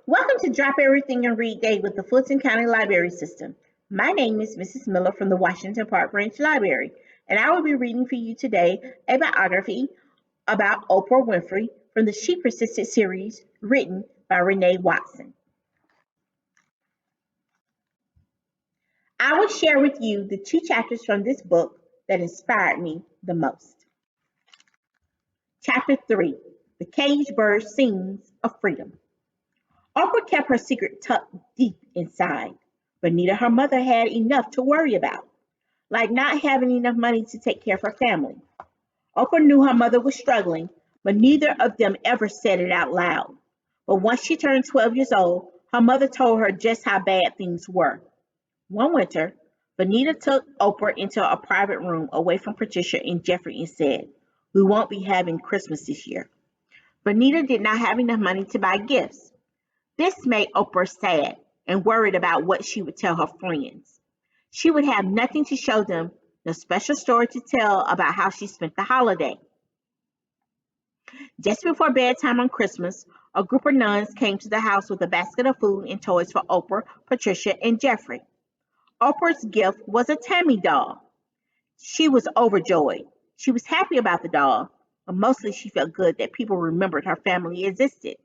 Welcome to Drop Everything and Read Day with the Fulton County Library System. My name is Mrs. Miller from the Washington Park Branch Library, and I will be reading for you today a biography about Oprah Winfrey from the She Persisted series written by Renee Watson. I will share with you the two chapters from this book that inspired me the most. Chapter 3, The Caged Bird Sings of Freedom. Oprah kept her secret tucked deep inside, but neither her mother had enough to worry about, like not having enough money to take care of her family. Oprah knew her mother was struggling, but neither of them ever said it out loud. But once she turned 12 years old, her mother told her just how bad things were. One winter, Bonita took Oprah into a private room away from Patricia and Jeffrey and said, "We won't be having Christmas this year." Bonita did not have enough money to buy gifts. This made Oprah sad and worried about what she would tell her friends. She would have nothing to show them, no special story to tell about how she spent the holiday. Just before bedtime on Christmas, a group of nuns came to the house with a basket of food and toys for Oprah, Patricia, and Jeffrey. Oprah's gift was a Tammy doll. She was overjoyed. She was happy about the doll, but mostly she felt good that people remembered her family existed.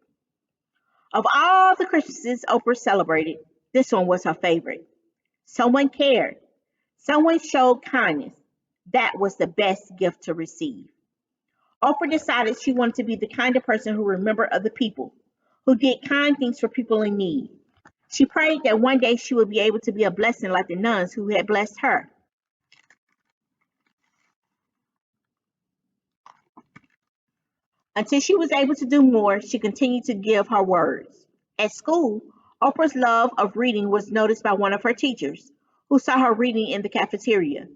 Of all the Christmases Oprah celebrated, this one was her favorite. Someone cared. Someone showed kindness. That was the best gift to receive. Oprah decided she wanted to be the kind of person who remembered other people, who did kind things for people in need. She prayed that one day she would be able to be a blessing like the nuns who had blessed her. Until she was able to do more, she continued to give her words. At school, Oprah's love of reading was noticed by one of her teachers, who saw her reading in the cafeteria.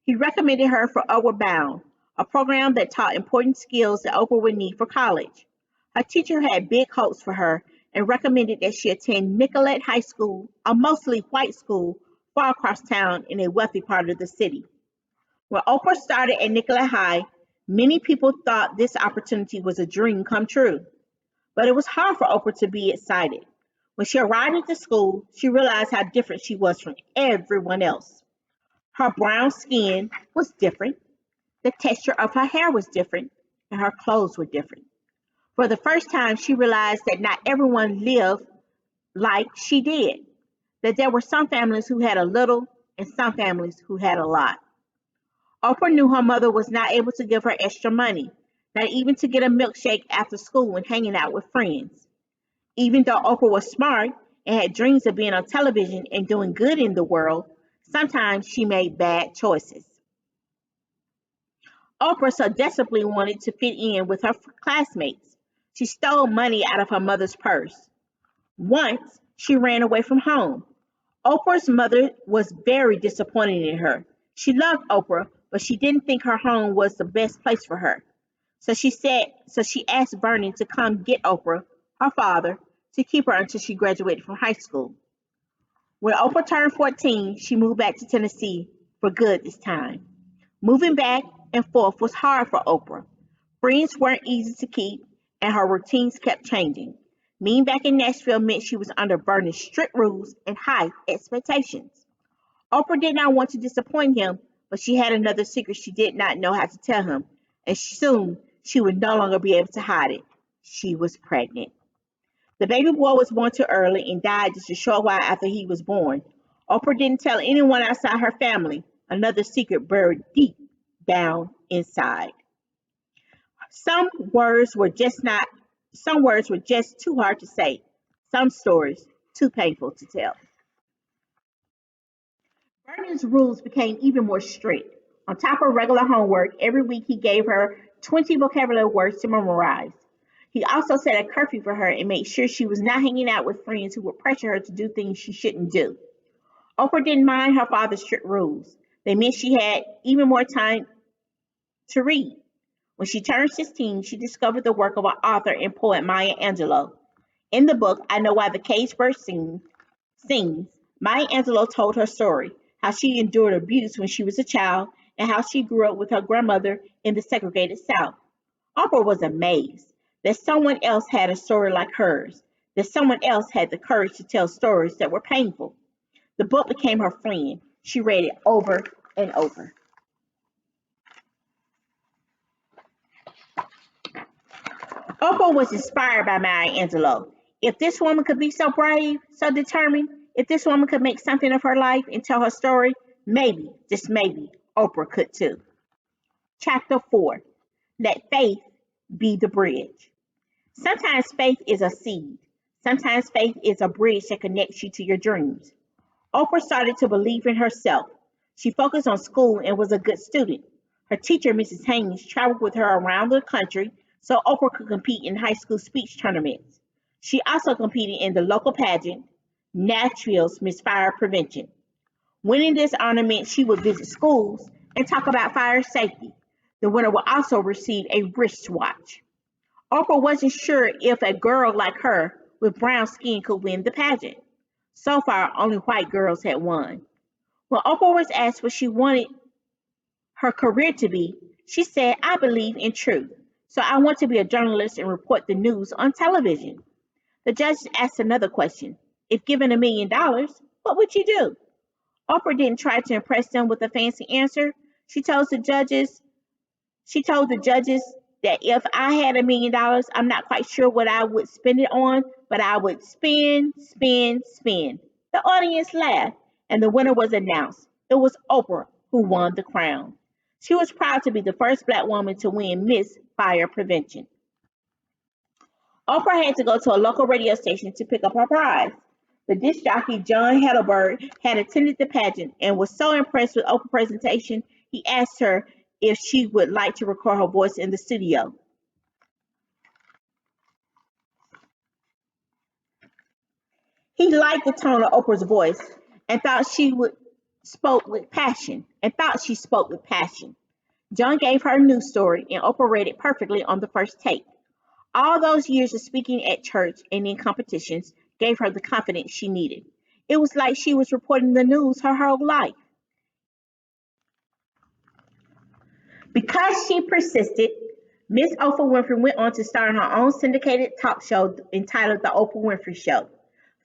He recommended her for Upward Bound, a program that taught important skills that Oprah would need for college. Her teacher had big hopes for her and recommended that she attend Nicollet High School, a mostly white school far across town in a wealthy part of the city. When Oprah started at Nicollet High, many people thought this opportunity was a dream come true. But it was hard for Oprah to be excited. When she arrived at the school, she realized how different she was from everyone else. Her brown skin was different, the texture of her hair was different, and her clothes were different. For the first time, she realized that not everyone lived like she did, that there were some families who had a little and some families who had a lot. Oprah knew her mother was not able to give her extra money, not even to get a milkshake after school and hanging out with friends. Even though Oprah was smart and had dreams of being on television and doing good in the world, sometimes she made bad choices. Oprah so desperately wanted to fit in with her classmates. She stole money out of her mother's purse. Once, she ran away from home. Oprah's mother was very disappointed in her. She loved Oprah, but she didn't think her home was the best place for her. So she asked Vernon to come get Oprah, her father, to keep her until she graduated from high school. When Oprah turned 14, she moved back to Tennessee for good this time. Moving back and forth was hard for Oprah. Friends weren't easy to keep, and her routines kept changing. Being back in Nashville meant she was under Vernon's strict rules and high expectations. Oprah did not want to disappoint him, but she had another secret she did not know how to tell him, and soon she would no longer be able to hide it. She was pregnant. The baby boy was born too early and died just a short while after he was born. Oprah didn't tell anyone outside her family, another secret buried deep down inside. Some words were just not some words were just too hard to say. Some stories too painful to tell. Vernon's rules became even more strict. On top of regular homework, every week he gave her 20 vocabulary words to memorize. He also set a curfew for her and made sure she was not hanging out with friends who would pressure her to do things she shouldn't do. Oprah didn't mind her father's strict rules. They meant she had even more time to read. When she turned 16, she discovered the work of author and poet Maya Angelou. In the book, I Know Why the Caged Bird Sings, Maya Angelou told her story, how she endured abuse when she was a child, and how she grew up with her grandmother in the segregated South. Oprah was amazed that someone else had a story like hers, that someone else had the courage to tell stories that were painful. The book became her friend. She read it over and over. Oprah was inspired by Maya Angelou. If this woman could be so brave, so determined, if this woman could make something of her life and tell her story, maybe, just maybe, Oprah could too. Chapter 4. Let faith be the bridge. Sometimes faith is a seed. Sometimes faith is a bridge that connects you to your dreams. Oprah started to believe in herself. She focused on school and was a good student. Her teacher, Mrs. Haynes, traveled with her around the country so Oprah could compete in high school speech tournaments. She also competed in the local pageant, Nashville's Miss Fire Prevention. Winning this honor meant she would visit schools and talk about fire safety. The winner would also receive a wristwatch. Oprah wasn't sure if a girl like her with brown skin could win the pageant. So far, only white girls had won. When Oprah was asked what she wanted her career to be, she said, I believe in truth. So I want to be a journalist and report the news on television. The judge asked another question. If given $1 million, what would you do? Oprah didn't try to impress them with a fancy answer. She told the judges that if I had $1 million, I'm not quite sure what I would spend it on, but I would spend, spend, spend. The audience laughed, and the winner was announced. It was Oprah who won the crown. She was proud to be the first Black woman to win Miss Fire Prevention. Oprah had to go to a local radio station to pick up her prize. The disc jockey John Heidelberg had attended the pageant and was so impressed with Oprah's presentation, he asked her if she would like to record her voice in the studio. He liked the tone of Oprah's voice and thought she spoke with passion. John gave her a news story and Oprah read it perfectly on the first take. All those years of speaking at church and in competitions gave her the confidence she needed. It was like she was reporting the news her whole life. Because she persisted, Miss Oprah Winfrey went on to star in her own syndicated talk show entitled The Oprah Winfrey Show.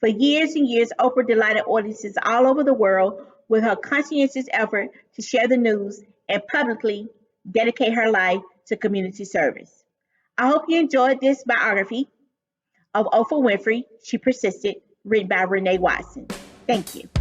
For years and years, Oprah delighted audiences all over the world with her conscientious effort to share the news and publicly dedicate her life to community service. I hope you enjoyed this biography of Oprah Winfrey, She Persisted, written by Renee Watson. Thank you.